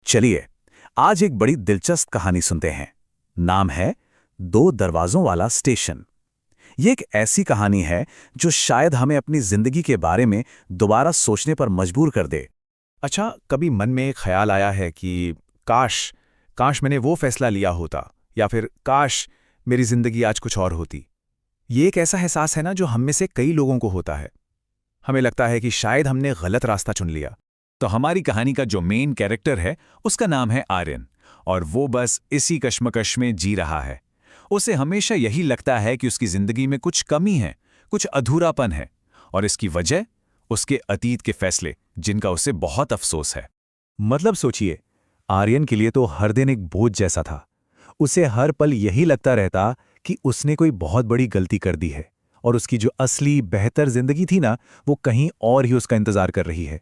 चलिए, आज एक बड़ी दिलचस्प कहानी सुनते हैं। नाम है दो दरवाजों वाला स्टेशन। ये एक ऐसी कहानी है जो शायद हमें अपनी जिंदगी के बारे में दोबारा सोचने पर मजबूर कर दे। अच्छा, कभी मन में एक ख्याल आया है कि काश काश मैंने वो फैसला लिया होता, या फिर काश मेरी जिंदगी आज कुछ और होती। ये एक ऐसा एहसास है ना जो हम में से कई लोगों को होता है। हमें लगता है कि शायद हमने गलत रास्ता चुन लिया। तो हमारी कहानी का जो मेन कैरेक्टर है उसका नाम है आर्यन, और वो बस इसी कश्मकश में जी रहा है। उसे हमेशा यही लगता है कि उसकी जिंदगी में कुछ कमी है, कुछ अधूरापन है, और इसकी वजह उसके अतीत के फैसले, जिनका उसे बहुत अफसोस है। मतलब सोचिए, आर्यन के लिए तो हर दिन एक बोझ जैसा था। उसे हर पल यही लगता रहता कि उसने कोई बहुत बड़ी गलती कर दी है और उसकी जो असली बेहतर जिंदगी थी ना, वो कहीं और ही उसका इंतजार कर रही है।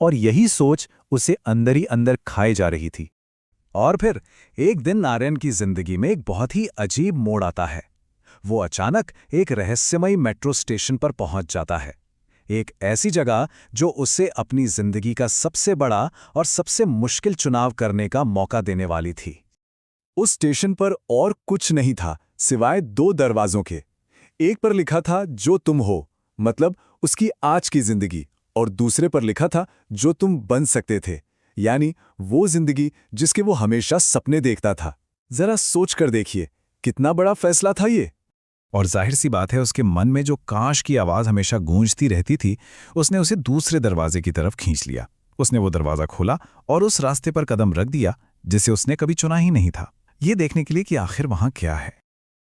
और यही सोच उसे अंदर ही अंदर खाए जा रही थी। और फिर एक दिन आर्यन की जिंदगी में एक बहुत ही अजीब मोड़ आता है। वो अचानक एक रहस्यमयी मेट्रो स्टेशन पर पहुंच जाता है, एक ऐसी जगह जो उसे अपनी जिंदगी का सबसे बड़ा और सबसे मुश्किल चुनाव करने का मौका देने वाली थी। उस स्टेशन पर और कुछ नहीं था सिवाय दो दरवाजों के। एक पर लिखा था जो तुम हो, मतलब उसकी आज की जिंदगी, और दूसरे पर लिखा था जो तुम बन सकते थे, यानी वो जिंदगी जिसके वो हमेशा सपने देखता था। जरा सोच कर देखिए, कितना बड़ा फैसला था ये। और जाहिर सी बात है, उसके मन में जो काश की आवाज़ हमेशा गूंजती रहती थी, उसने उसे दूसरे दरवाजे की तरफ खींच लिया। उसने वो दरवाज़ा खोला और उस रास्ते पर कदम रख दिया जिसे उसने कभी चुना ही नहीं था, ये देखने के लिए कि आखिर वहाँ क्या है।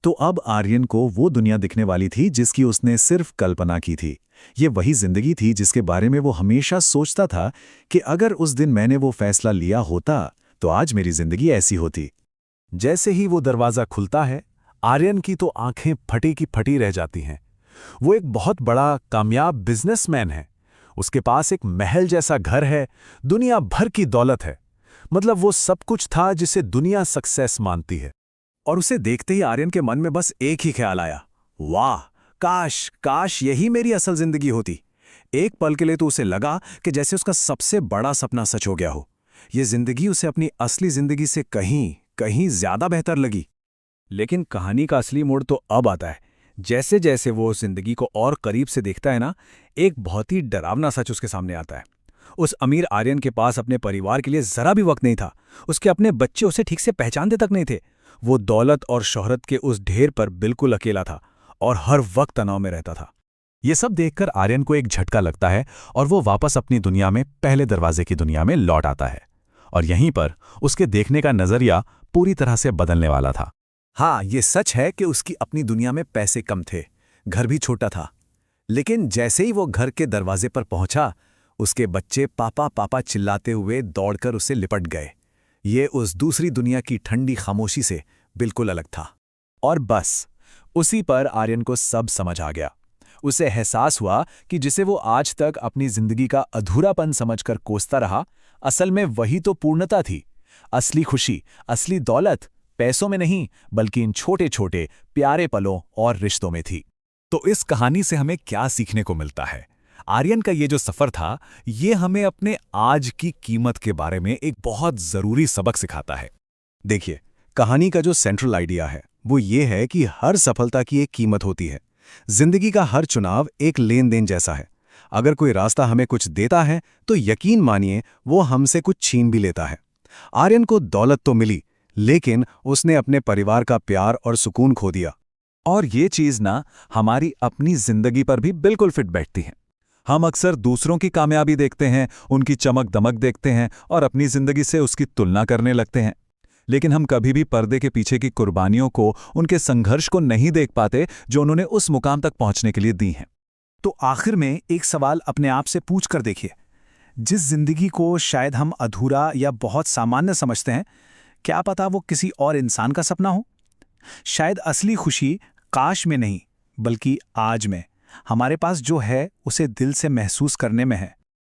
तो अब आर्यन को वो दुनिया दिखने वाली थी जिसकी उसने सिर्फ कल्पना की थी। ये वही जिंदगी थी जिसके बारे में वो हमेशा सोचता था कि अगर उस दिन मैंने वो फैसला लिया होता तो आज मेरी जिंदगी ऐसी होती। जैसे ही वो दरवाजा खुलता है, आर्यन की तो आंखें फटी की फटी रह जाती हैं। वो एक बहुत बड़ा कामयाब बिजनेसमैन है। उसके पास एक महल जैसा घर है, दुनिया भर की दौलत है। मतलब वो सब कुछ था जिसे दुनिया सक्सेस मानती है। और उसे देखते ही आर्यन के मन में बस एक ही ख्याल आया, वाह, काश काश यही मेरी असल जिंदगी होती। एक पल के लिए तो उसे लगा कि जैसे उसका सबसे बड़ा सपना सच हो गया हो। ये जिंदगी उसे अपनी असली जिंदगी से कहीं कहीं ज्यादा बेहतर लगी। लेकिन कहानी का असली मोड़ तो अब आता है। जैसे जैसे वो उस जिंदगी को और करीब से देखता है ना, एक बहुत ही डरावना सच उसके सामने आता है। उस अमीर आर्यन के पास अपने परिवार के लिए जरा भी वक्त नहीं था। उसके अपने बच्चे उसे ठीक से पहचानते तक नहीं थे। वो दौलत और शोहरत के उस ढेर पर बिल्कुल अकेला था और हर वक्त तनाव में रहता था। ये सब देखकर आर्यन को एक झटका लगता है और वो वापस अपनी दुनिया में, पहले दरवाजे की दुनिया में लौट आता है। और यहीं पर उसके देखने का नजरिया पूरी तरह से बदलने वाला था। हाँ, ये सच है कि उसकी अपनी दुनिया में पैसे कम थे, घर भी छोटा था। लेकिन जैसे ही वो घर के दरवाजे पर पहुंचा, उसके बच्चे पापा पापा चिल्लाते हुए दौड़कर उसे लिपट गए। ये उस दूसरी दुनिया की ठंडी खामोशी से बिल्कुल अलग था। और बस उसी पर आर्यन को सब समझ आ गया। उसे एहसास हुआ कि जिसे वो आज तक अपनी जिंदगी का अधूरापन समझकर कोसता रहा, असल में वही तो पूर्णता थी। असली खुशी, असली दौलत पैसों में नहीं, बल्कि इन छोटे छोटे प्यारे पलों और रिश्तों में थी। तो इस कहानी से हमें क्या सीखने को मिलता है? आर्यन का ये जो सफर था, ये हमें अपने आज की कीमत के बारे में एक बहुत जरूरी सबक सिखाता है। देखिए, कहानी का जो सेंट्रल आइडिया है वो ये है कि हर सफलता की एक कीमत होती है। जिंदगी का हर चुनाव एक लेन देन जैसा है। अगर कोई रास्ता हमें कुछ देता है तो यकीन मानिए वो हमसे कुछ छीन भी लेता है। आर्यन को दौलत तो मिली, लेकिन उसने अपने परिवार का प्यार और सुकून खो दिया। और ये चीज ना हमारी अपनी जिंदगी पर भी बिल्कुल फिट बैठती है। हम अक्सर दूसरों की कामयाबी देखते हैं, उनकी चमक दमक देखते हैं और अपनी जिंदगी से उसकी तुलना करने लगते हैं। लेकिन हम कभी भी पर्दे के पीछे की कुर्बानियों को, उनके संघर्ष को नहीं देख पाते जो उन्होंने उस मुकाम तक पहुंचने के लिए दी हैं। तो आखिर में एक सवाल अपने आप से पूछ कर देखिए, जिस जिंदगी को शायद हम अधूरा या बहुत सामान्य समझते हैं, क्या पता वो किसी और इंसान का सपना हो? शायद असली खुशी काश में नहीं, बल्कि आज में, हमारे पास जो है उसे दिल से महसूस करने में है।